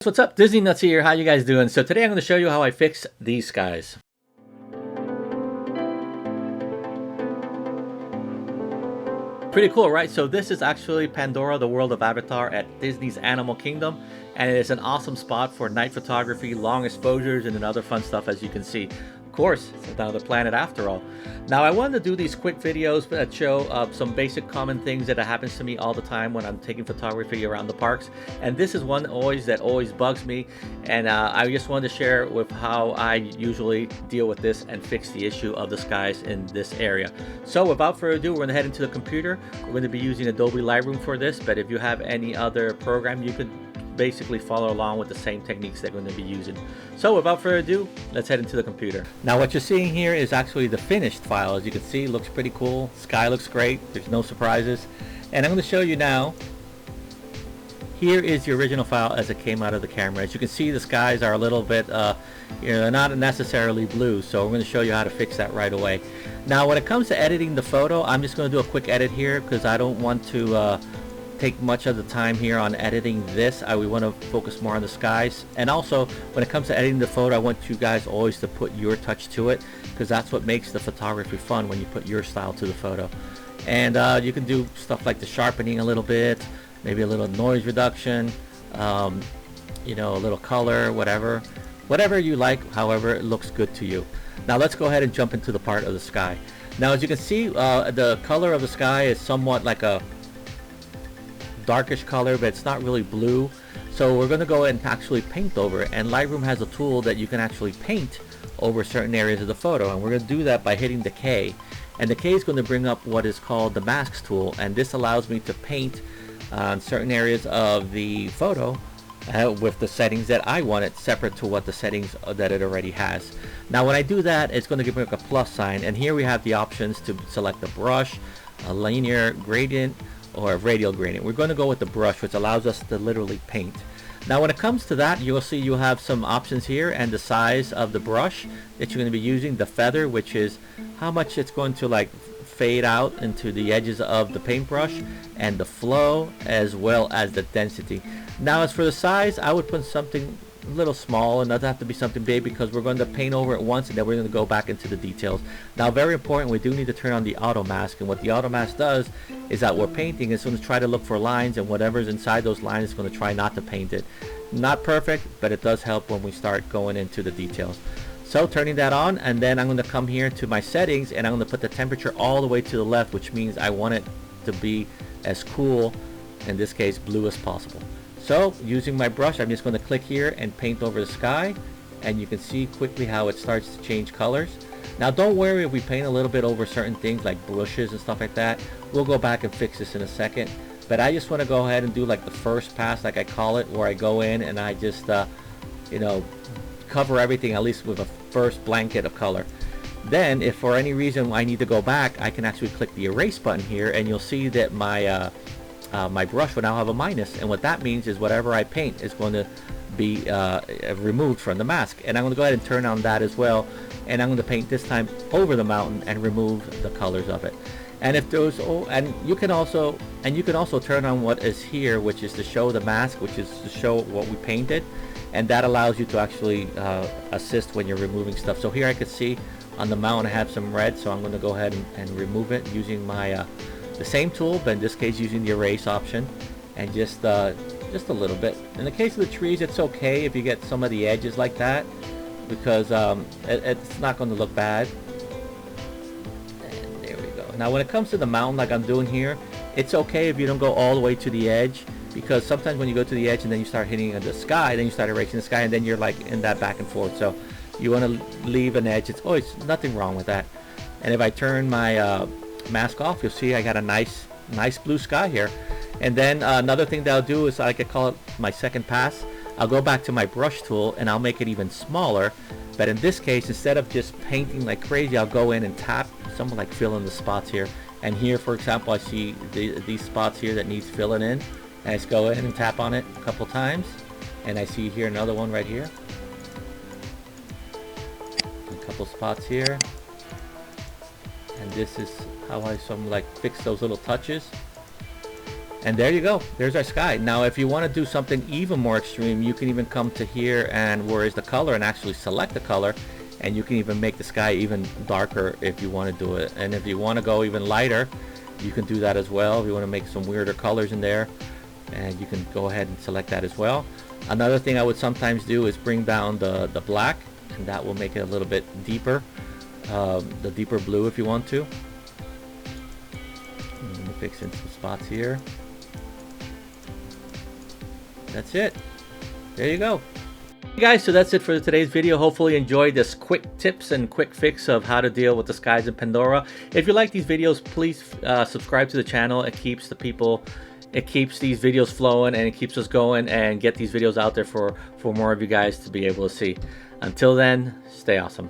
What's up, Disney Nuts here. How you guys doing? So today I'm going to show you how I fix these guys. Pretty cool, right? So this is actually Pandora, the world of Avatar at Disney's Animal Kingdom, and it is an awesome spot for night photography, long exposures, and then other fun stuff, as you can see. Of course, it's another planet after all. Now, I wanted to do these quick videos that show some basic common things that happens to me all the time when I'm taking photography around the parks, and this is one that always bugs me, and I just wanted to share with how I usually deal with this and fix the issue of the skies in this area. So without further ado, we're going to head into the computer. We're going to be using Adobe Lightroom for this, but if you have any other program, you could basically follow along with the same techniques they're going to be using. So without further ado, let's head into the computer. Now what you're seeing here is actually the finished file. As you can see, it looks pretty cool. Sky looks great. There's no surprises. And I'm going to show you now. Here is the original file as it came out of the camera. As you can see, the skies are a little bit, they're not necessarily blue. So we're going to show you how to fix that right away. Now when it comes to editing the photo, I'm just going to do a quick edit here because I don't want to take much of the time here on editing this. We want to focus more on the skies, and also when it comes to editing the photo, I want you guys always to put your touch to it, because that's what makes the photography fun, when you put your style to the photo. And you can do stuff like the sharpening a little bit, maybe a little noise reduction, you know, a little color, whatever you like, however it looks good to you. Now let's go ahead and jump into the part of the sky. Now as you can see, the color of the sky is somewhat like a darkish color, but it's not really blue. So we're going to go ahead and actually paint over it, and Lightroom has a tool that you can actually paint over certain areas of the photo, and we're going to do that by hitting the K, and the K is going to bring up what is called the masks tool, and this allows me to paint on certain areas of the photo with the settings that I want it, separate to what the settings that it already has. Now when I do that, it's going to give me like a plus sign, and here we have the options to select a brush, a linear gradient, or a radial gradient. We're going to go with the brush, which allows us to literally paint. Now when it comes to that, you'll see you have some options here, and the size of the brush that you're going to be using, the feather, which is how much it's going to like fade out into the edges of the paintbrush, and the flow, as well as the density. Now as for the size, I would put something a little small, and doesn't have to be something big, because we're going to paint over it once and then we're going to go back into the details. Now very important, we do need to turn on the auto mask, and what the auto mask does is that we're painting, it's going to try to look for lines, and whatever's inside those lines is going to try not to paint it. Not perfect, but it does help when we start going into the details. So turning that on, and then I'm going to come here to my settings, and I'm going to put the temperature all the way to the left, which means I want it to be as cool, in this case blue, as possible. So using my brush, I'm just going to click here and paint over the sky, and you can see quickly how it starts to change colors. Now don't worry if we paint a little bit over certain things like bushes and stuff like that. We'll go back and fix this in a second, but I just want to go ahead and do like the first pass, like I call it, where I go in and I just you know, cover everything at least with a first blanket of color. Then if for any reason I need to go back, I can actually click the erase button here, and you'll see that my my brush will now have a minus, and what that means is whatever I paint is going to be removed from the mask. And I'm going to go ahead and turn on that as well, and I'm going to paint this time over the mountain and remove the colors of it. And if those, and you can also turn on what is here, which is to show the mask, which is to show what we painted, and that allows you to actually assist when you're removing stuff. So here I can see on the mountain I have some red, so I'm going to go ahead and remove it using my the same tool, but in this case using the erase option, and just a little bit. In the case of the trees, it's okay if you get some of the edges like that, because it's not going to look bad. And there we go. Now when it comes to the mountain, like I'm doing here, it's okay if you don't go all the way to the edge, because sometimes when you go to the edge and then you start hitting the sky, then you start erasing the sky, and then you're like in that back and forth. So you want to leave an edge. It's always nothing wrong with that. And if I turn my mask off, you'll see I got a nice blue sky here. And then another thing that I'll do is, I could call it my second pass, I'll go back to my brush tool and I'll make it even smaller. But in this case, instead of just painting like crazy, I'll go in and tap, something like fill in the spots here. And here, for example, I see these spots here that needs filling in, and I just go in and tap on it a couple times, and I see here another one right here, a couple spots here. And this is how I fix those little touches. And there you go. There's our sky. Now, if you want to do something even more extreme, you can even come to here and where is the color and actually select the color. And you can even make the sky even darker if you want to do it. And if you want to go even lighter, you can do that as well. If you want to make some weirder colors in there, and you can go ahead and select that as well. Another thing I would sometimes do is bring down the black, and that will make it a little bit deeper, the deeper blue if you want to. Let me fix in some spots here. That's it. There you go. Hey guys, so that's it for today's video. Hopefully you enjoyed this quick tips and quick fix of how to deal with the skies in Pandora. If you like these videos, please subscribe to the channel. It keeps these videos flowing, and it keeps us going and get these videos out there for more of you guys to be able to see. Until then, stay awesome.